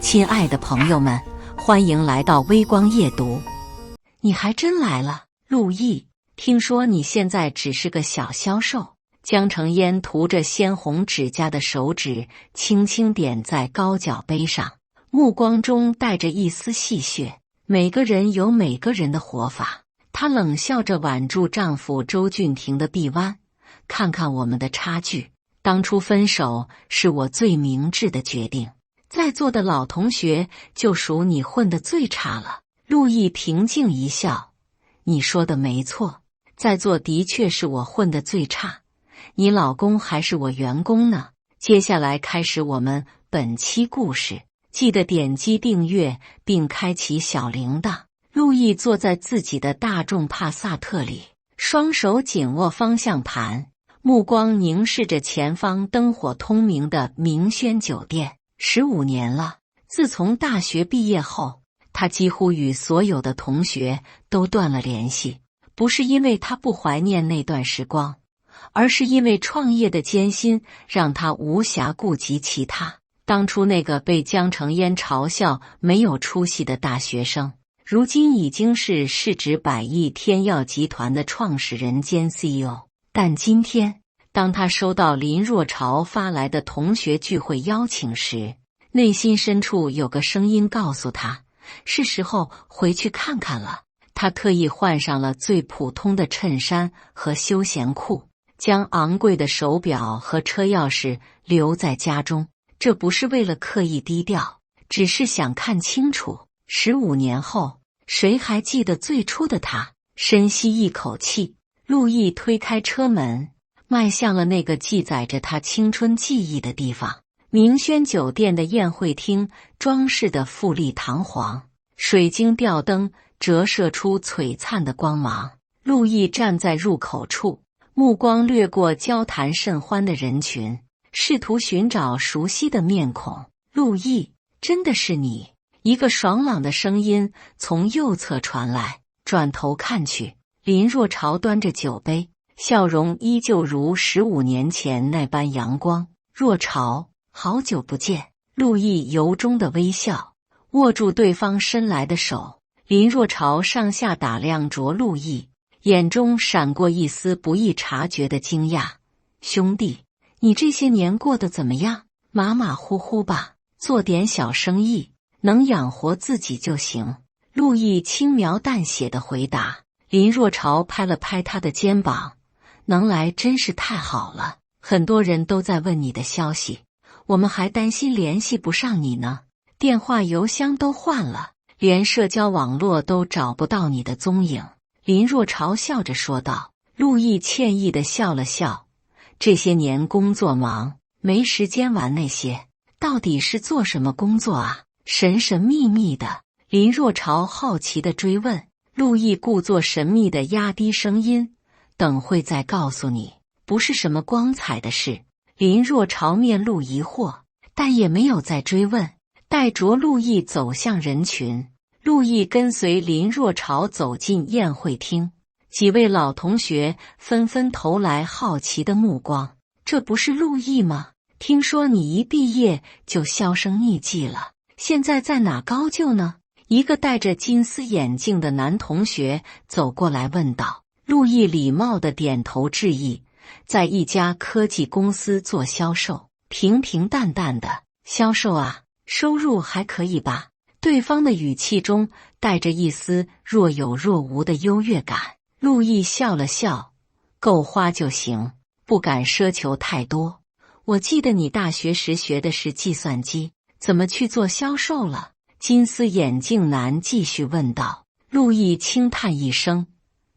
亲爱的朋友们，欢迎来到微光夜读。你还真来了，陆毅。听说你现在只是个小销售。江承烟涂着鲜红指甲的手指轻轻点在高脚杯上，目光中带着一丝戏谑。每个人有每个人的活法。她冷笑着挽住丈夫周俊廷的臂弯，看看我们的差距。当初分手是我最明智的决定。在座的老同学就属你混得最差了。陆毅平静一笑，你说的没错，在座的确是我混得最差。你老公还是我员工呢。接下来开始我们本期故事，记得点击订阅并开启小铃铛。陆毅坐在自己的大众帕萨特里，双手紧握方向盘，目光凝视着前方灯火通明的明轩酒店。15年了，自从大学毕业后，他几乎与所有的同学都断了联系。不是因为他不怀念那段时光，而是因为创业的艰辛让他无暇顾及其他。当初那个被江承烟嘲笑没有出息的大学生，如今已经是市值100亿天药集团的创始人兼 CEO。 但今天当他收到林若潮发来的同学聚会邀请时，内心深处有个声音告诉他，是时候回去看看了。他特意换上了最普通的衬衫和休闲裤，将昂贵的手表和车钥匙留在家中。这不是为了刻意低调，只是想看清楚15年后，谁还记得最初的他？深吸一口气，陆毅推开车门，迈向了那个记载着他青春记忆的地方。明轩酒店的宴会厅装饰得富丽堂皇，水晶吊灯折射出璀璨的光芒。陆毅站在入口处，目光掠过交谈甚欢的人群，试图寻找熟悉的面孔。陆毅，真的是你？一个爽朗的声音从右侧传来，转头看去，林若潮端着酒杯，笑容依旧如15年前那般阳光。若潮，好久不见。陆毅由衷的微笑，握住对方伸来的手。林若潮上下打量着陆毅，眼中闪过一丝不易察觉的惊讶。兄弟，你这些年过得怎么样？马马虎虎吧，做点小生意，能养活自己就行。陆毅轻描淡写的回答。林若潮拍了拍他的肩膀，能来真是太好了，很多人都在问你的消息，我们还担心联系不上你呢，电话邮箱都换了，连社交网络都找不到你的踪影。林若潮笑着说道。陆毅歉意地笑了笑，这些年工作忙，没时间玩那些。到底是做什么工作啊？神神秘秘的。林若潮好奇地追问。陆毅故作神秘地压低声音，等会再告诉你，不是什么光彩的事。林若潮面露疑惑，但也没有再追问，带着陆毅走向人群。陆毅跟随林若潮走进宴会厅，几位老同学纷纷投来好奇的目光。这不是陆毅吗？听说你一毕业就销声匿迹了，现在在哪高就呢？一个戴着金丝眼镜的男同学走过来问道。陆毅礼貌地点头致意，在一家科技公司做销售，平平淡淡的。销售啊，收入还可以吧？对方的语气中带着一丝若有若无的优越感。陆毅笑了笑，够花就行，不敢奢求太多。我记得你大学时学的是计算机，怎么去做销售了？金丝眼镜男继续问道。陆毅轻叹一声，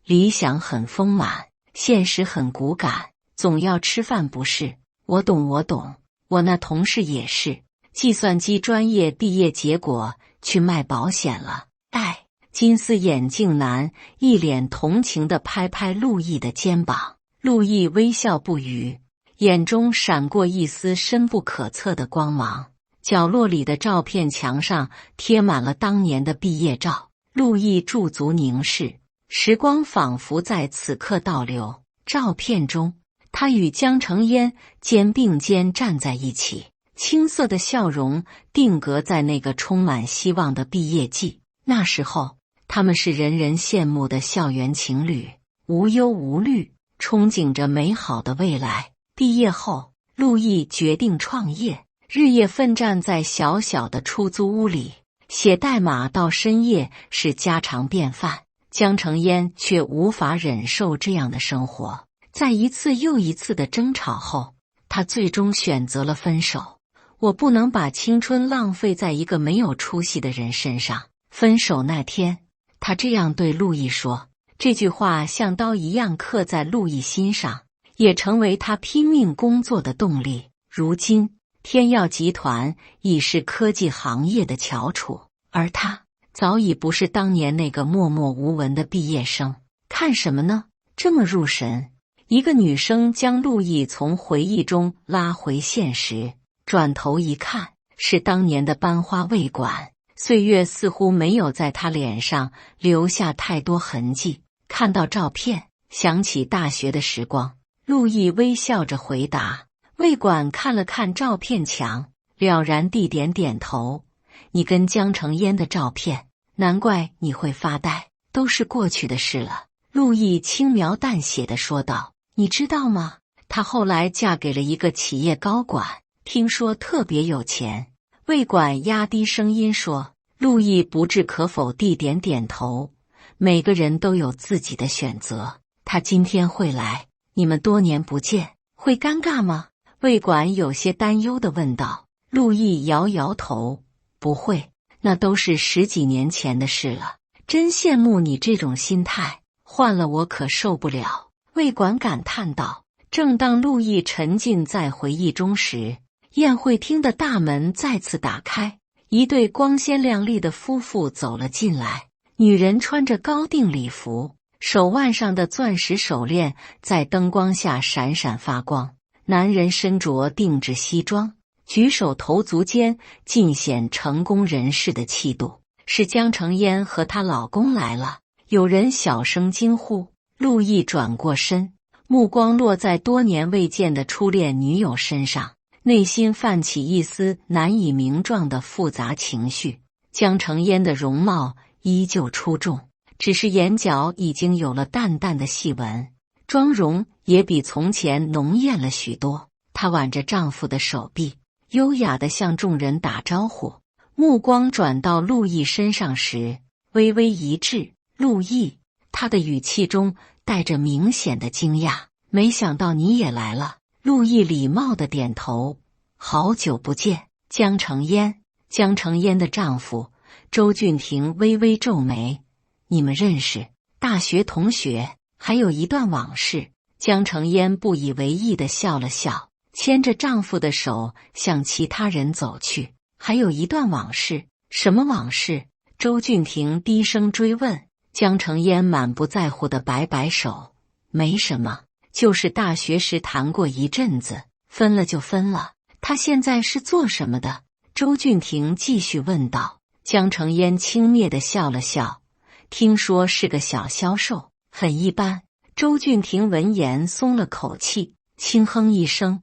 理想很丰满，现实很骨感，总要吃饭不是？我懂，我那同事也是，计算机专业毕业，结果去卖保险了。哎，金丝眼镜男一脸同情地拍拍陆毅的肩膀。陆毅微笑不语，眼中闪过一丝深不可测的光芒。角落里的照片墙上贴满了当年的毕业照。陆毅驻足凝视，时光仿佛在此刻倒流。照片中，他与江承烟肩并肩站在一起，青涩的笑容定格在那个充满希望的毕业季。那时候，他们是人人羡慕的校园情侣，无忧无虑，憧憬着美好的未来。毕业后，陆毅决定创业，日夜奋战在小小的出租屋里，写代码到深夜是家常便饭。江澄烟却无法忍受这样的生活，在一次又一次的争吵后，他最终选择了分手。我不能把青春浪费在一个没有出息的人身上。分手那天，他这样对陆毅说，这句话像刀一样刻在陆毅心上，也成为他拼命工作的动力。如今，天耀集团已是科技行业的翘楚，而他早已不是当年那个默默无闻的毕业生。看什么呢？这么入神。一个女生将陆毅从回忆中拉回现实，转头一看，是当年的班花魏管。岁月似乎没有在他脸上留下太多痕迹。看到照片，想起大学的时光，陆毅微笑着回答。魏管看了看照片墙，了然地点头。你跟江澄烟的照片，难怪你会发呆，都是过去的事了。陆毅轻描淡写地说道。你知道吗？她后来嫁给了一个企业高管，听说特别有钱。魏管压低声音说。陆毅不置可否地点头。每个人都有自己的选择。他今天会来，你们多年不见，会尴尬吗？魏管有些担忧地问道。陆毅摇摇头，不会，那都是10几年前的事了。真羡慕你这种心态，换了我可受不了。魏管感叹道。正当陆毅沉浸在回忆中时，宴会厅的大门再次打开，一对光鲜亮丽的夫妇走了进来。女人穿着高定礼服，手腕上的钻石手链在灯光下闪闪发光。男人身着定制西装，举手投足间尽显成功人士的气度。是江澄烟和她老公来了，有人小声惊呼。陆毅转过身，目光落在多年未见的初恋女友身上，内心泛起一丝难以名状的复杂情绪。江澄烟的容貌依旧出众，只是眼角已经有了淡淡的细纹，妆容也比从前浓艳了许多。她挽着丈夫的手臂，优雅地向众人打招呼。目光转到陆毅身上时，微微一滞。陆毅，她的语气中带着明显的惊讶。没想到你也来了。陆毅礼貌地点头。好久不见，江澄烟。江澄烟的丈夫周俊廷微微皱眉。你们认识？大学同学，还有一段往事。江澄烟不以为意地笑了笑，牵着丈夫的手向其他人走去。还有一段往事？什么往事？周俊廷低声追问。江澄烟满不在乎地摆摆手。没什么，就是大学时谈过一阵子，分了就分了。他现在是做什么的？周俊廷继续问道。江澄烟轻蔑地笑了笑，听说是个小销售，很一般。周俊廷闻言松了口气，轻哼一声。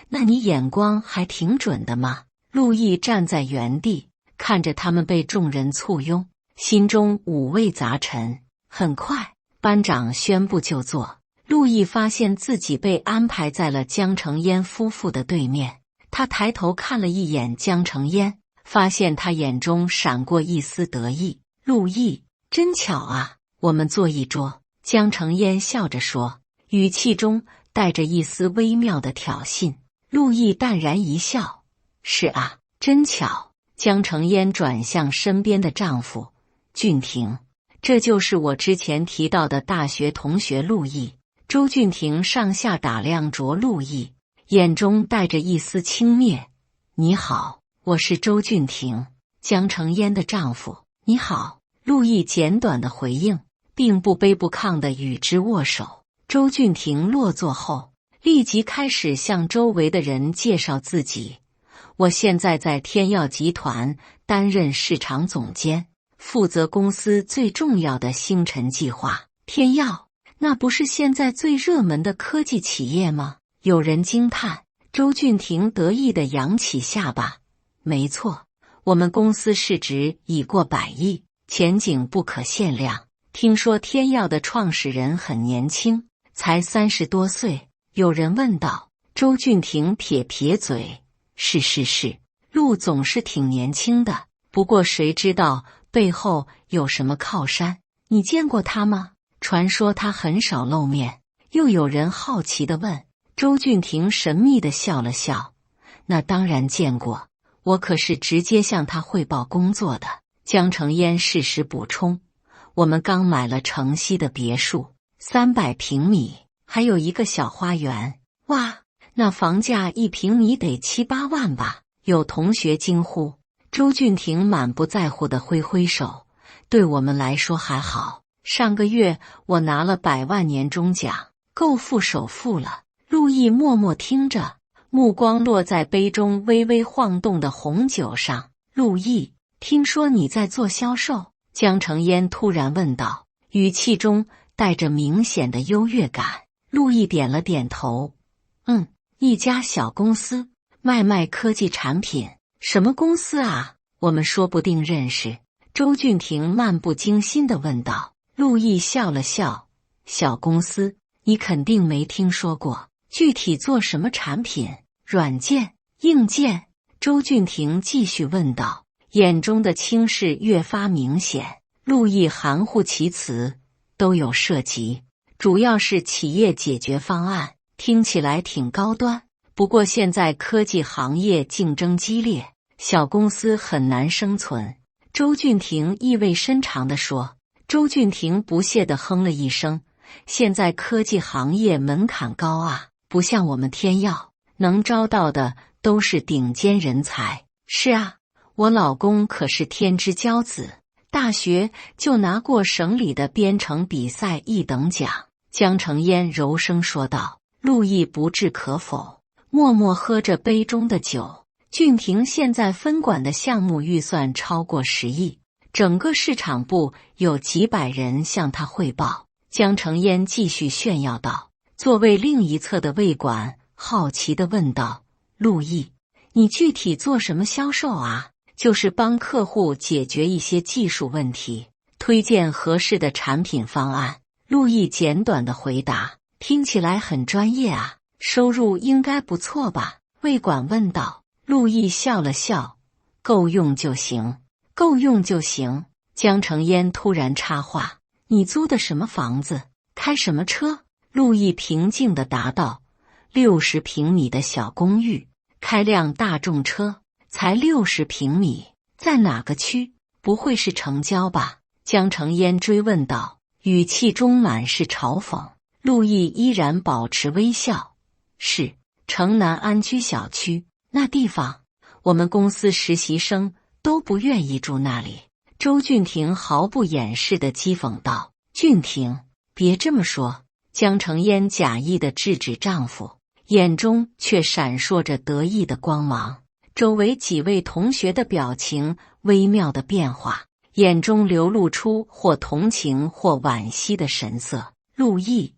那你眼光还挺准的嘛。陆毅站在原地，看着他们被众人簇拥，心中五味杂陈。很快，班长宣布就座。陆毅发现自己被安排在了江澄烟夫妇的对面。他抬头看了一眼江澄烟，发现他眼中闪过一丝得意。陆毅，真巧啊，我们坐一桌。江澄烟笑着说，语气中带着一丝微妙的挑衅。陆毅淡然一笑，是啊，真巧。江澄烟转向身边的丈夫俊廷，这就是我之前提到的大学同学陆毅。周俊廷上下打量着陆毅，眼中带着一丝轻蔑。你好，我是周俊廷，江澄烟的丈夫。你好。陆毅简短的回应，并不卑不亢地与之握手。周俊廷落座后，立即开始向周围的人介绍自己。我现在在天耀集团担任市场总监，负责公司最重要的星辰计划。天耀，那不是现在最热门的科技企业吗？有人惊叹。周俊廷得意地扬起下巴。没错，我们公司市值已过100亿，前景不可限量。听说天耀的创始人很年轻，才30多岁。有人问道。周俊廷撇撇嘴，是，陆总是挺年轻的，不过谁知道背后有什么靠山？你见过他吗？传说他很少露面。又有人好奇地问。周俊廷神秘地笑了笑，那当然见过，我可是直接向他汇报工作的。江承烟适时补充，我们刚买了城西的别墅，300平米，还有一个小花园。哇，那房价1平米得7、8万吧？有同学惊呼。周俊廷满不在乎地挥挥手，对我们来说还好，上个月我拿了100万年终奖，够付首付了。陆毅默默听着，目光落在杯中微微晃动的红酒上。陆毅，听说你在做销售？江承烟突然问道，语气中带着明显的优越感。陆毅点了点头，一家小公司，卖科技产品。什么公司啊？我们说不定认识。周俊廷漫不经心地问道。陆毅笑了笑，小公司，你肯定没听说过。具体做什么产品？软件、硬件？周俊廷继续问道，眼中的轻视越发明显。陆毅含糊其辞，都有涉及，主要是企业解决方案，听起来挺高端。不过现在科技行业竞争激烈，小公司很难生存。周俊廷意味深长地说。周俊廷不屑地哼了一声，现在科技行业门槛高啊，不像我们天耀，能招到的都是顶尖人才。是啊，我老公可是天之骄子，大学就拿过省里的编程比赛1等奖。江承烟柔声说道。陆毅不置可否，默默喝着杯中的酒。俊廷现在分管的项目预算超过10亿，整个市场部有几百人向他汇报。江承烟继续炫耀道。座位另一侧的魏管好奇地问道，陆毅，你具体做什么销售啊？就是帮客户解决一些技术问题，推荐合适的产品方案。陆毅简短地回答。听起来很专业啊，收入应该不错吧？魏管问道。陆毅笑了笑，够用就行，够用就行。江承烟突然插话，你租的什么房子？开什么车？陆毅平静地答道，60平米的小公寓，开辆大众车，才60平米，在哪个区？不会是城郊吧？江承烟追问道，语气中满是嘲讽。陆毅依然保持微笑，是城南安居小区，那地方我们公司实习生都不愿意住那里。周俊廷毫不掩饰地讥讽道。俊廷，别这么说。江承烟假意地制止丈夫，眼中却闪烁着得意的光芒。周围几位同学的表情微妙的变化，眼中流露出或同情或惋惜的神色。陆毅，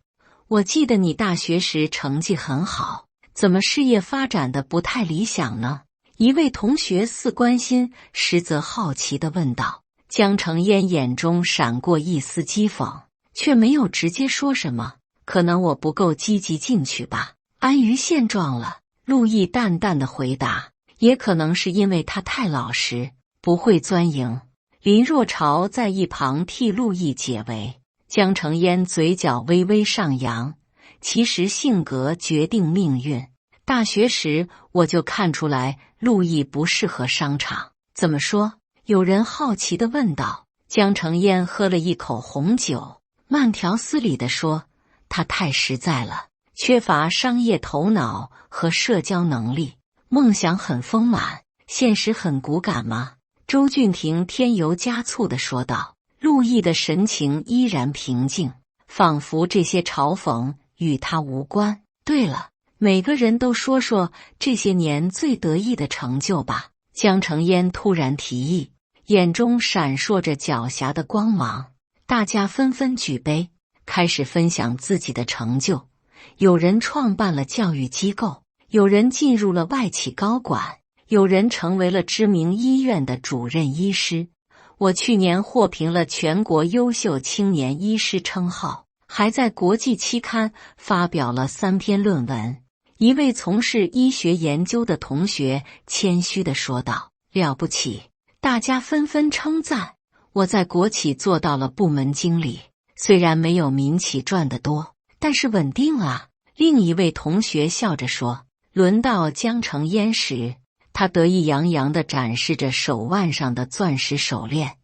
我记得你大学时成绩很好，怎么事业发展的不太理想呢？一位同学似关心实则好奇地问道。江承烟眼中闪过一丝讥讽，却没有直接说什么。可能我不够积极进取吧，安于现状了。陆毅淡淡的回答。也可能是因为他太老实，不会钻营。林若潮在一旁替陆毅解围。江承烟嘴角微微上扬，其实性格决定命运。大学时我就看出来陆毅不适合商场。怎么说？有人好奇地问道。江承烟喝了一口红酒，慢条斯理地说，他太实在了，缺乏商业头脑和社交能力，梦想很丰满，现实很骨感吗？周俊廷添油加醋地说道。陆毅的神情依然平静，仿佛这些嘲讽与他无关。对了，每个人都说说这些年最得意的成就吧。江承烟突然提议，眼中闪烁着狡黠的光芒。大家纷纷举杯，开始分享自己的成就。有人创办了教育机构，有人进入了外企高管，有人成为了知名医院的主任医师。我去年获评了全国优秀青年医师称号，还在国际期刊发表了3篇论文。一位从事医学研究的同学谦虚地说道：“了不起！”大家纷纷称赞。我在国企做到了部门经理，虽然没有民企赚得多，但是稳定啊。另一位同学笑着说。轮到江承烟时，他得意洋洋地展示着手腕上的钻石手链，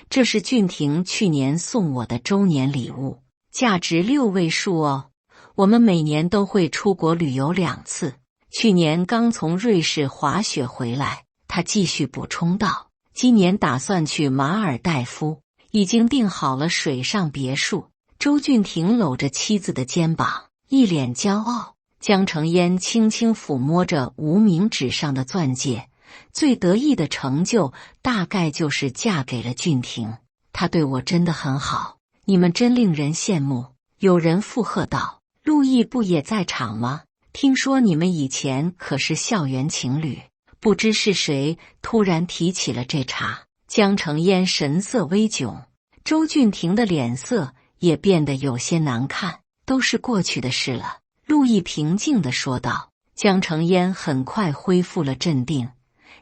这是俊廷去年送我的周年礼物，价值6位数哦。我们每年都会出国旅游2次，去年刚从瑞士滑雪回来。他继续补充道，今年打算去马尔代夫，已经订好了水上别墅。周俊廷搂着妻子的肩膀，一脸骄傲。江承烟轻轻抚摸着无名指上的钻戒，最得意的成就大概就是嫁给了俊廷。他对我真的很好，你们真令人羡慕。有人附和道，陆毅不也在场吗？听说你们以前可是校园情侣。不知是谁突然提起了这茬，江承烟神色微窘，周俊廷的脸色也变得有些难看。都是过去的事了，陆毅平静地说道。江承烟很快恢复了镇定，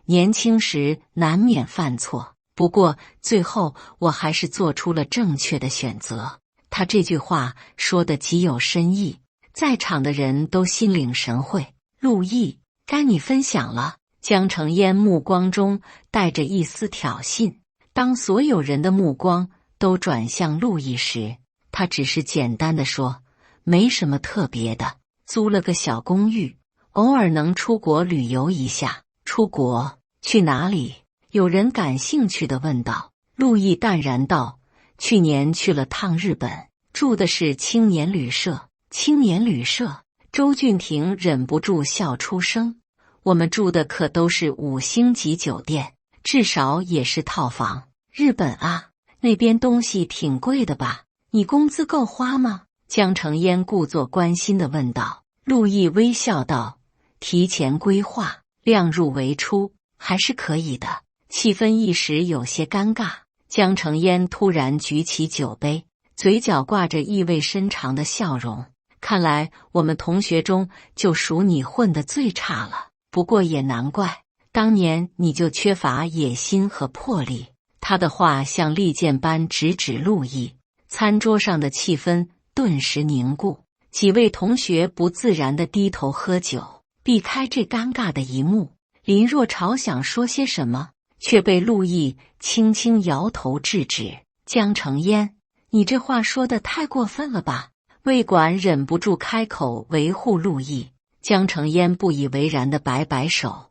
年轻时难免犯错，不过最后我还是做出了正确的选择。他这句话说得极有深意，在场的人都心领神会。陆毅，该你分享了。江承烟目光中带着一丝挑衅。当所有人的目光都转向陆毅时，他只是简单地说，没什么特别的，租了个小公寓，偶尔能出国旅游一下。出国？去哪里？有人感兴趣地问道。陆毅淡然道，去年去了趟日本，住的是青年旅社。青年旅社？周俊廷忍不住笑出声。我们住的可都是5星级酒店，至少也是套房。日本啊，那边东西挺贵的吧？你工资够花吗？江承烟故作关心地问道。陆毅微笑道，提前规划，量入为出，还是可以的。气氛一时有些尴尬。江承烟突然举起酒杯，嘴角挂着意味深长的笑容。看来我们同学中就属你混得最差了。不过也难怪，当年你就缺乏野心和魄力。他的话像利剑般直指陆毅。餐桌上的气氛顿时凝固，几位同学不自然地低头喝酒，避开这尴尬的一幕。林若潮想说些什么，却被陆毅轻轻摇头制止。江承烟，你这话说得太过分了吧？魏管忍不住开口维护陆毅。江承烟不以为然地摆摆手，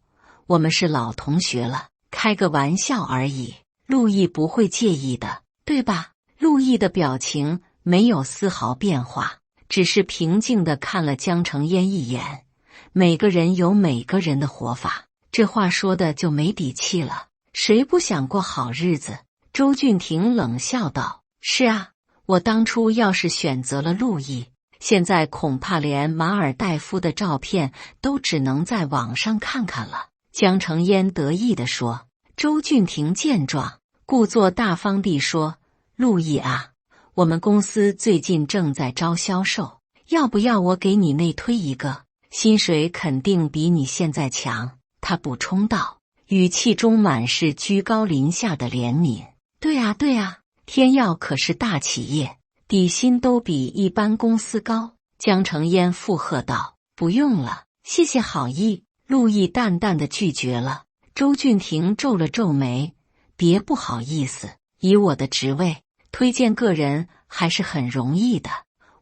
我们是老同学了，开个玩笑而已，陆毅不会介意的，对吧？陆毅的表情没有丝毫变化，只是平静地看了江承烟一眼。每个人有每个人的活法，这话说的就没底气了。谁不想过好日子？周俊廷冷笑道，是啊，我当初要是选择了陆毅，现在恐怕连马尔代夫的照片都只能在网上看看了。江承烟得意地说。周俊廷见状，故作大方地说，陆毅啊，我们公司最近正在招销售，要不要我给你内推一个？薪水肯定比你现在强。他补充道，语气中满是居高临下的怜悯。对啊对啊，天耀可是大企业，底薪都比一般公司高。江承烟附和道，不用了，谢谢好意。陆毅淡淡的拒绝了。周俊廷皱了皱眉，别不好意思，以我的职位，推荐个人还是很容易的。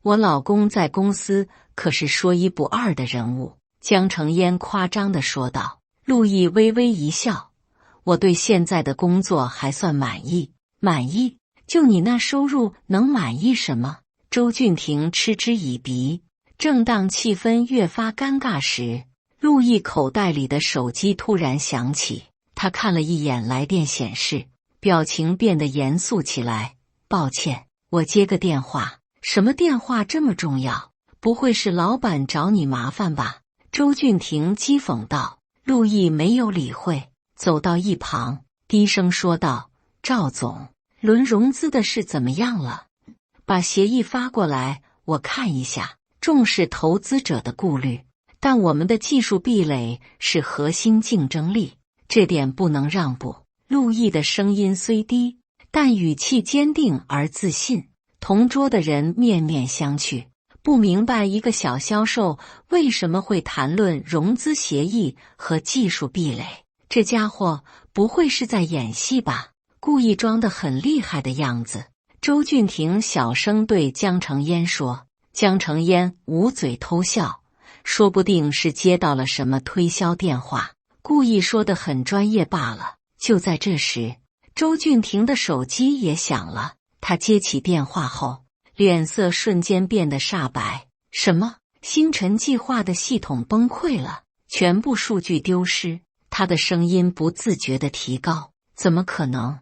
我老公在公司可是说一不二的人物。江承烟夸张地说道。陆毅微微一笑，我对现在的工作还算满意。满意？就你那收入能满意什么？周俊廷嗤之以鼻。正当气氛越发尴尬时，陆毅口袋里的手机突然响起，他看了一眼来电显示，表情变得严肃起来。抱歉，我接个电话。什么电话这么重要？不会是老板找你麻烦吧？周俊廷讥讽道。陆毅没有理会，走到一旁，低声说道：赵总，轮融资的事怎么样了？把协议发过来，我看一下。重视投资者的顾虑，但我们的技术壁垒是核心竞争力，这点不能让步。陆毅的声音虽低，但语气坚定而自信。同桌的人面面相觑，不明白一个小销售为什么会谈论融资协议和技术壁垒。这家伙不会是在演戏吧？故意装得很厉害的样子。周俊廷小声对江承烟说。江承烟捂嘴偷笑，说不定是接到了什么推销电话，故意说得很专业罢了。就在这时，周俊廷的手机也响了。他接起电话后，脸色瞬间变得煞白。什么？星辰计划的系统崩溃了，全部数据丢失。他的声音不自觉地提高。怎么可能？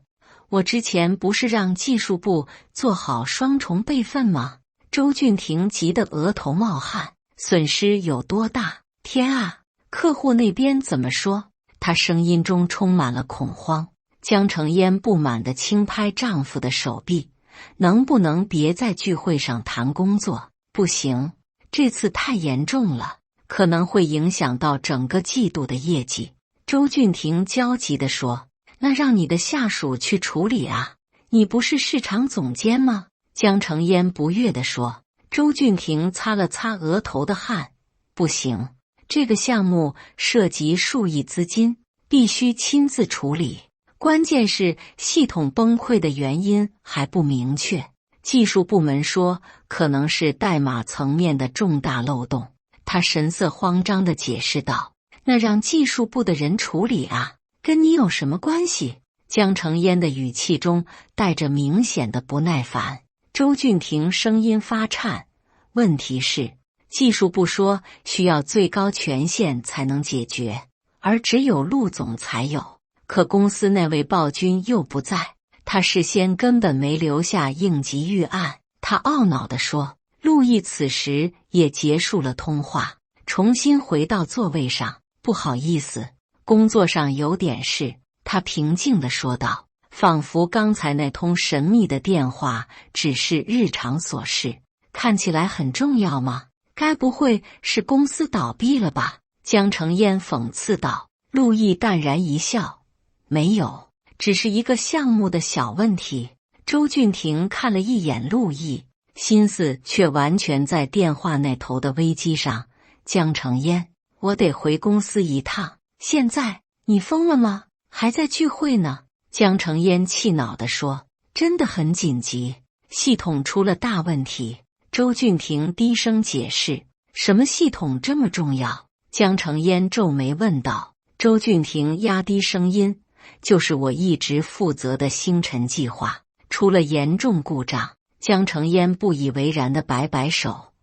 我之前不是让技术部做好双重备份吗？周俊廷急得额头冒汗。损失有多大？天啊！客户那边怎么说？他声音中充满了恐慌。江承烟不满地轻拍丈夫的手臂。能不能别在聚会上谈工作？不行，这次太严重了，可能会影响到整个季度的业绩。周俊廷焦急地说。那让你的下属去处理啊，你不是市场总监吗？江承烟不悦地说。周俊廷擦了擦额头的汗。不行，这个项目涉及数亿资金，必须亲自处理。关键是系统崩溃的原因还不明确，技术部门说可能是代码层面的重大漏洞。他神色慌张地解释道。那让技术部的人处理啊，跟你有什么关系？江承烟的语气中带着明显的不耐烦。周俊廷声音发颤。问题是，技术部说需要最高权限才能解决，而只有陆总才有。可公司那位暴君又不在，他事先根本没留下应急预案。他懊恼地说。陆毅此时也结束了通话，重新回到座位上。不好意思，工作上有点事，他平静地说道，仿佛刚才那通神秘的电话只是日常琐事。看起来很重要吗？该不会是公司倒闭了吧？江承烟讽刺道。陆毅淡然一笑。没有，只是一个项目的小问题。周俊廷看了一眼陆毅，心思却完全在电话那头的危机上。江承烟，我得回公司一趟。现在？你疯了吗？还在聚会呢。江承烟气恼地说。真的很紧急，系统出了大问题。周俊廷低声解释。什么系统这么重要？江承烟皱眉问道。周俊廷压低声音。就是我一直负责的星辰计划出了严重故障。江承烟不以为然地摆摆手。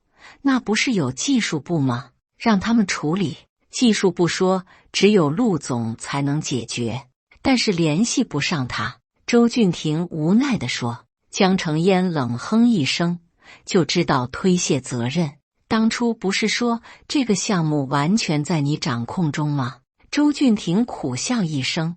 那不是有技术部吗？让他们处理。技术部说只有陆总才能解决，但是联系不上他。周俊廷无奈地说。江承烟冷哼一声，就知道推卸责任。当初不是说这个项目完全在你掌控中吗？周俊廷苦笑一声。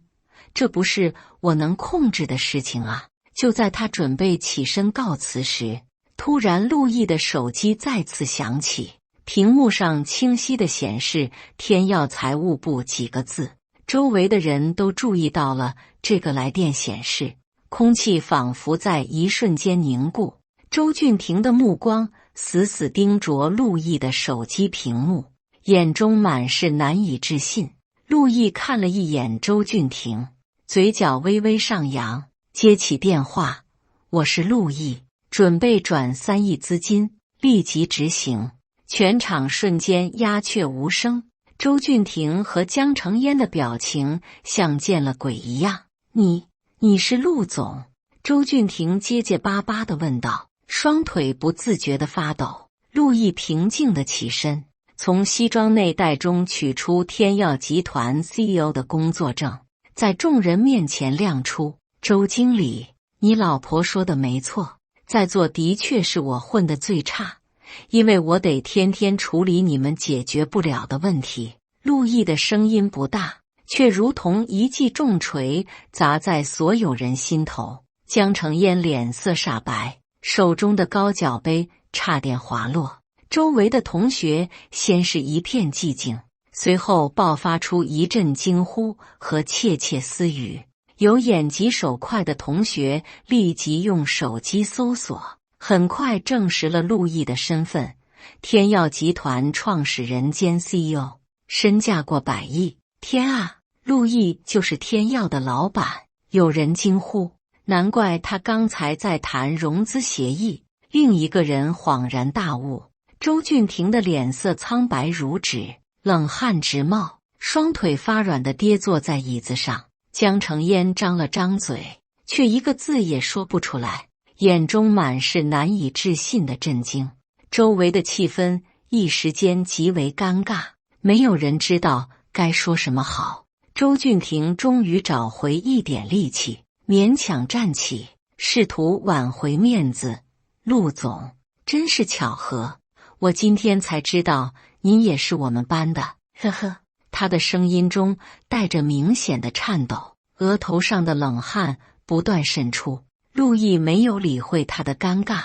这不是我能控制的事情啊！就在他准备起身告辞时，突然陆毅的手机再次响起，屏幕上清晰地显示天耀财务部几个字。周围的人都注意到了这个来电显示，空气仿佛在一瞬间凝固。周俊廷的目光死死盯着陆毅的手机屏幕，眼中满是难以置信。陆毅看了一眼周俊廷，嘴角微微上扬，接起电话。我是陆毅，准备转3亿资金，立即执行。全场瞬间鸦雀无声。周俊廷和江承烟的表情像见了鬼一样。你是陆总？周俊廷结结巴巴地问道，双腿不自觉地发抖。陆毅平静地起身，从西装内袋中取出天耀集团 CEO 的工作证，在众人面前亮出。周经理，你老婆说的没错，在座的确是我混得最差，因为我得天天处理你们解决不了的问题。陆毅的声音不大，却如同一记重锤砸在所有人心头。江承烟脸色煞白，手中的高脚杯差点滑落。周围的同学先是一片寂静，随后爆发出一阵惊呼和窃窃私语。有眼疾手快的同学立即用手机搜索，很快证实了陆毅的身份：天耀集团创始人兼 CEO， 身价过100亿。天啊，陆毅就是天耀的老板！有人惊呼，难怪他刚才在谈融资协议。另一个人恍然大悟，周俊廷的脸色苍白如纸，冷汗直冒，双腿发软地跌坐在椅子上。江承烟张了张嘴，却一个字也说不出来，眼中满是难以置信的震惊。周围的气氛一时间极为尴尬，没有人知道该说什么好。周俊廷终于找回一点力气，勉强站起，试图挽回面子。陆总，真是巧合，我今天才知道您也是我们班的，呵呵。他的声音中带着明显的颤抖，额头上的冷汗不断渗出。陆毅没有理会他的尴尬，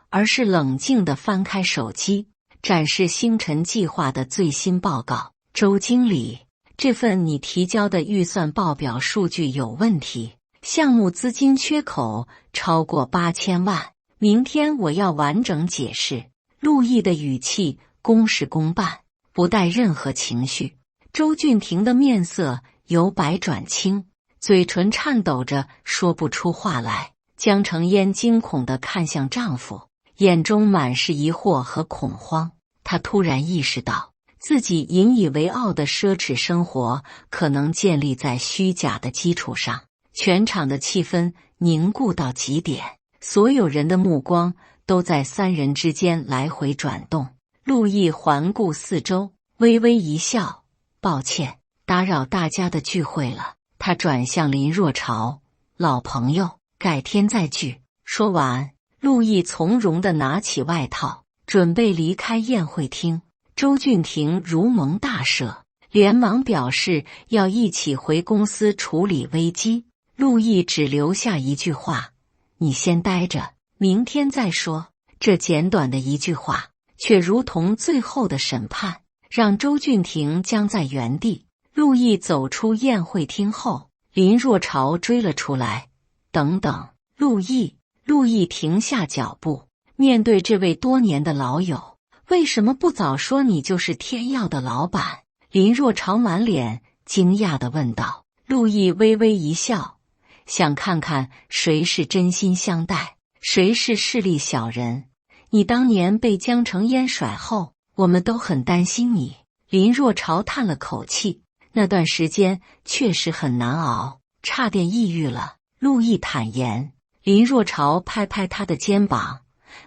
而是冷静地翻开手机，展示星辰计划的最新报告。周经理，这份你提交的预算报表数据有问题，项目资金缺口超过8000万，明天我要完整解释。陆毅的语气公事公办，不带任何情绪。周俊廷的面色由白转青，嘴唇颤抖着说不出话来。江承烟惊恐地看向丈夫，眼中满是疑惑和恐慌。她突然意识到，自己引以为傲的奢侈生活可能建立在虚假的基础上。全场的气氛凝固到极点，所有人的目光都在三人之间来回转动。陆毅环顾四周，微微一笑，抱歉，打扰大家的聚会了。他转向林若潮，老朋友，改天再聚。说完，陆毅从容地拿起外套，准备离开宴会厅。周俊廷如蒙大赦，连忙表示要一起回公司处理危机。陆毅只留下一句话：你先待着，明天再说。这简短的一句话，却如同最后的审判，让周俊廷僵在原地。陆毅走出宴会厅后，林若潮追了出来。等等，陆毅！陆毅停下脚步，面对这位多年的老友，为什么不早说你就是天耀的老板？林若潮满脸惊讶地问道。陆毅微微一笑，想看看谁是真心相待，谁是势利小人。你当年被江承烟甩后，我们都很担心你。林若潮叹了口气，那段时间确实很难熬，差点抑郁了。陆毅坦言。林若潮拍拍他的肩膀，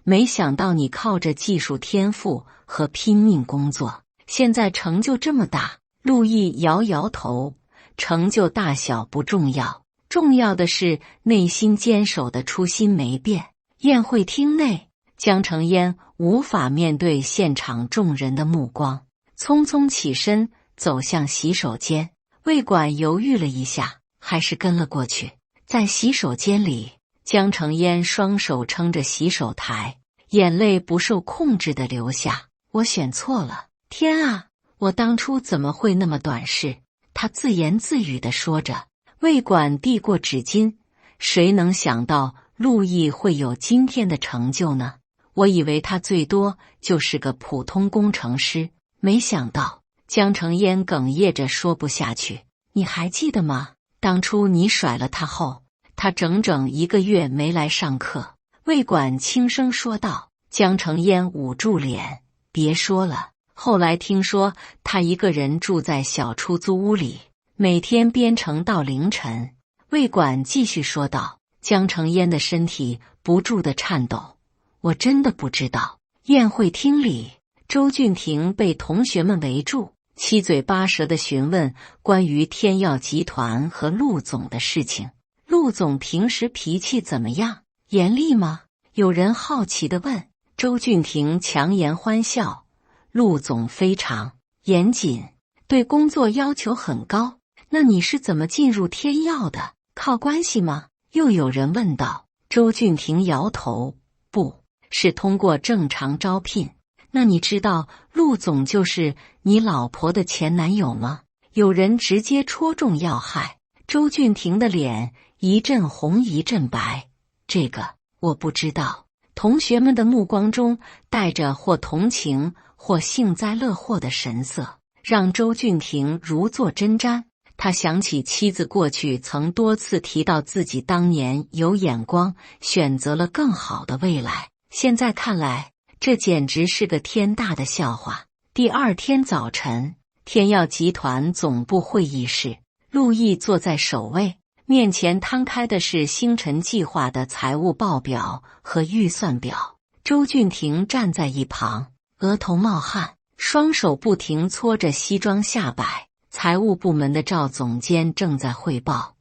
没想到你靠着技术天赋和拼命工作，现在成就这么大。陆毅摇摇头，成就大小不重要，重要的是内心坚守的初心没变。宴会厅内，江承烟无法面对现场众人的目光，匆匆起身走向洗手间。魏管犹豫了一下，还是跟了过去。在洗手间里，江承烟双手撑着洗手台，眼泪不受控制地流下。我选错了，天啊，我当初怎么会那么短视？他自言自语地说着。魏管递过纸巾，谁能想到陆毅会有今天的成就呢？我以为他最多就是个普通工程师，没想到。江承烟哽咽着说不下去。你还记得吗？当初你甩了他后，他整整1个月没来上课。魏管轻声说道。江承烟捂住脸，别说了。后来听说他一个人住在小出租屋里，每天编程到凌晨。魏管继续说道。江承烟的身体不住地颤抖。我真的不知道。宴会厅里，周俊廷被同学们围住，七嘴八舌地询问关于天耀集团和陆总的事情。陆总平时脾气怎么样？严厉吗？有人好奇地问。周俊廷强颜欢笑，陆总非常严谨，对工作要求很高。那你是怎么进入天耀的？靠关系吗？又有人问道。周俊廷摇头，不是通过正常招聘。那你知道陆总就是你老婆的前男友吗？有人直接戳中要害，周俊廷的脸一阵红一阵白。这个我不知道。同学们的目光中带着或同情或幸灾乐祸的神色，让周俊廷如坐针毡。他想起妻子过去曾多次提到自己当年有眼光，选择了更好的未来。现在看来，这简直是个天大的笑话。第二天早晨，天耀集团总部会议室，陆毅坐在首位，面前摊开的是星辰计划的财务报表和预算表。周俊廷站在一旁，额头冒汗，双手不停搓着西装下摆。财务部门的赵总监正在汇报。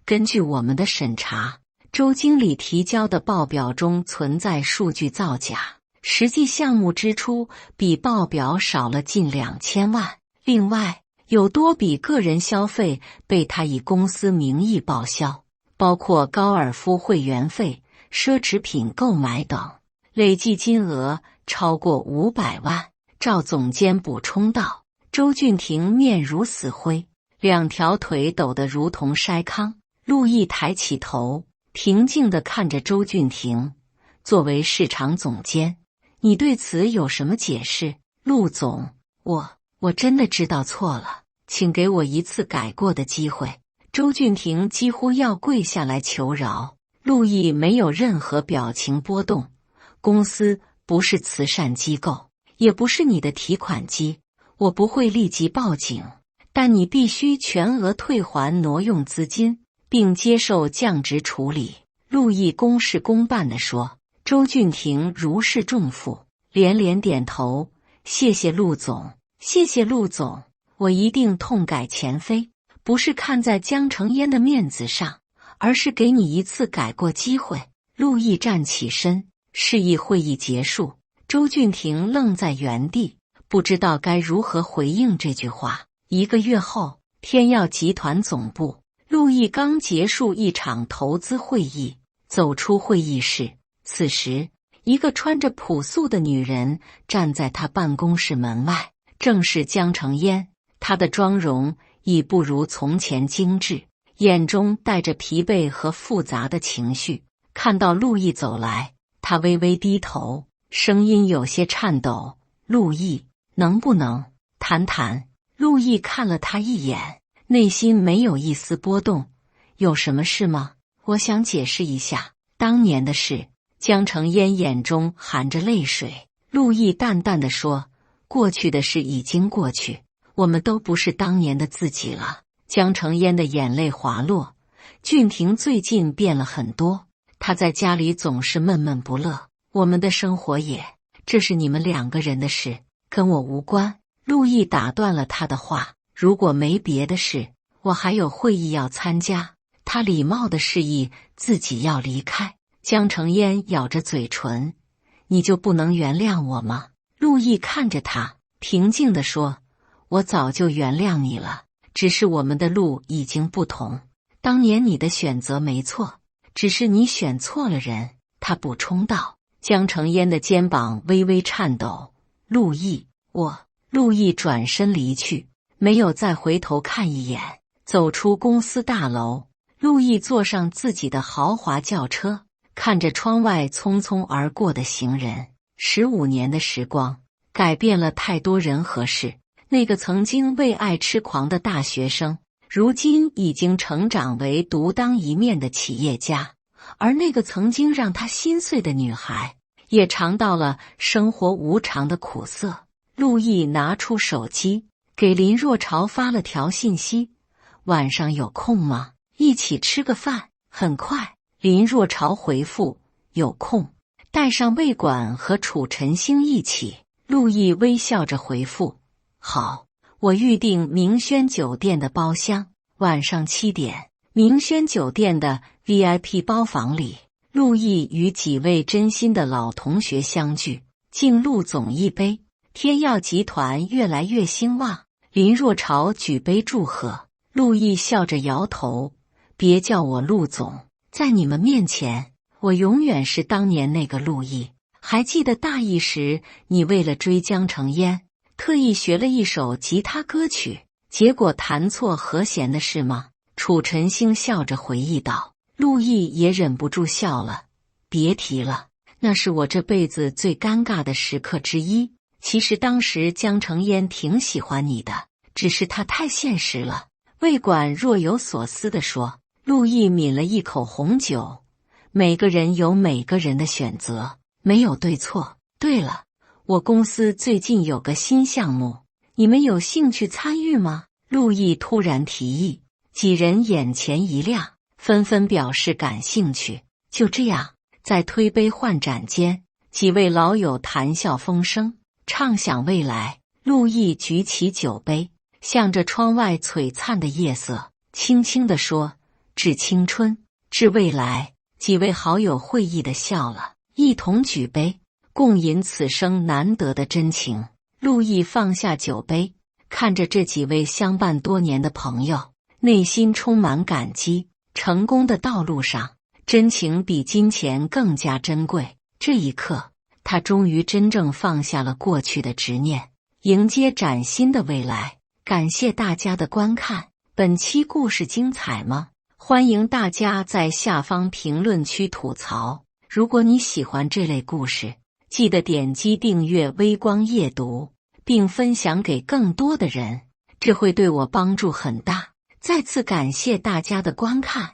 根据我们的审查，周经理提交的报表中存在数据造假，实际项目支出比报表少了近2000万。另外，有多笔个人消费被他以公司名义报销，包括高尔夫会员费、奢侈品购买等，累计金额超过500万。赵总监补充道。周俊廷面如死灰，两条腿抖得如同筛糠。陆毅抬起头，平静地看着周俊廷。作为市场总监，你对此有什么解释？陆总，我真的知道错了，请给我一次改过的机会。周俊廷几乎要跪下来求饶。陆毅没有任何表情波动。公司不是慈善机构，也不是你的提款机。我不会立即报警，但你必须全额退还挪用资金，并接受降职处理。陆毅公事公办地说。周俊廷如释重负，连连点头。谢谢陆总，谢谢陆总，我一定痛改前非，不是看在江承烟的面子上，而是给你一次改过机会。陆毅站起身，示意会议结束。周俊廷愣在原地，不知道该如何回应这句话。1个月后，天耀集团总部，陆毅刚结束一场投资会议，走出会议室。此时，一个穿着朴素的女人站在他办公室门外，正是江承烟。她的妆容已不如从前精致，眼中带着疲惫和复杂的情绪。看到陆毅走来，她微微低头，声音有些颤抖。陆毅，能不能谈谈？陆毅看了他一眼，内心没有一丝波动。有什么事吗？我想解释一下当年的事。江承烟眼中含着泪水。陆毅淡淡地说，过去的事已经过去，我们都不是当年的自己了。江承烟的眼泪滑落。俊廷最近变了很多，他在家里总是闷闷不乐，我们的生活也，这是你们2个人的事，跟我无关。陆毅打断了他的话，如果没别的事，我还有会议要参加。他礼貌地示意自己要离开。江承烟咬着嘴唇，你就不能原谅我吗？陆毅看着他，平静地说，我早就原谅你了，只是我们的路已经不同。当年你的选择没错，只是你选错了人。他补充道。江承烟的肩膀微微颤抖。陆毅，陆毅转身离去，没有再回头看一眼，走出公司大楼。陆毅坐上自己的豪华轿车，看着窗外匆匆而过的行人。15年的时光，改变了太多人和事。那个曾经为爱痴狂的大学生，如今已经成长为独当一面的企业家，而那个曾经让他心碎的女孩，也尝到了生活无常的苦涩。陆毅拿出手机，给林若潮发了条信息，晚上有空吗？一起吃个饭。很快，林若潮回复，有空，带上魏管和楚晨星一起。陆毅微笑着回复，好，我预定明轩酒店的包厢，晚上7点，明轩酒店的 VIP 包房里。陆毅与几位真心的老同学相聚，敬陆总一杯。天耀集团越来越兴旺。林若潮举杯祝贺，陆毅笑着摇头：别叫我陆总，在你们面前，我永远是当年那个陆毅。还记得大一时，你为了追江城烟，特意学了一首吉他歌曲，结果弹错和弦的事吗？楚晨星笑着回忆道。陆毅也忍不住笑了。别提了，那是我这辈子最尴尬的时刻之一。其实当时江城烟挺喜欢你的，只是他太现实了。魏管若有所思地说。陆毅抿了一口红酒，每个人有每个人的选择，没有对错。对了，我公司最近有个新项目，你们有兴趣参与吗？陆毅突然提议，几人眼前一亮，纷纷表示感兴趣。就这样，在推杯换盏间，几位老友谈笑风生，畅想未来。陆毅举起酒杯，向着窗外璀璨的夜色，轻轻地说：致青春，致未来。几位好友会意地笑了，一同举杯，共饮此生难得的真情。陆毅放下酒杯，看着这几位相伴多年的朋友，内心充满感激。成功的道路上，真情比金钱更加珍贵。这一刻，他终于真正放下了过去的执念，迎接崭新的未来。感谢大家的观看，本期故事精彩吗？欢迎大家在下方评论区吐槽。如果你喜欢这类故事，记得点击订阅微光夜读，并分享给更多的人，这会对我帮助很大。再次感谢大家的观看。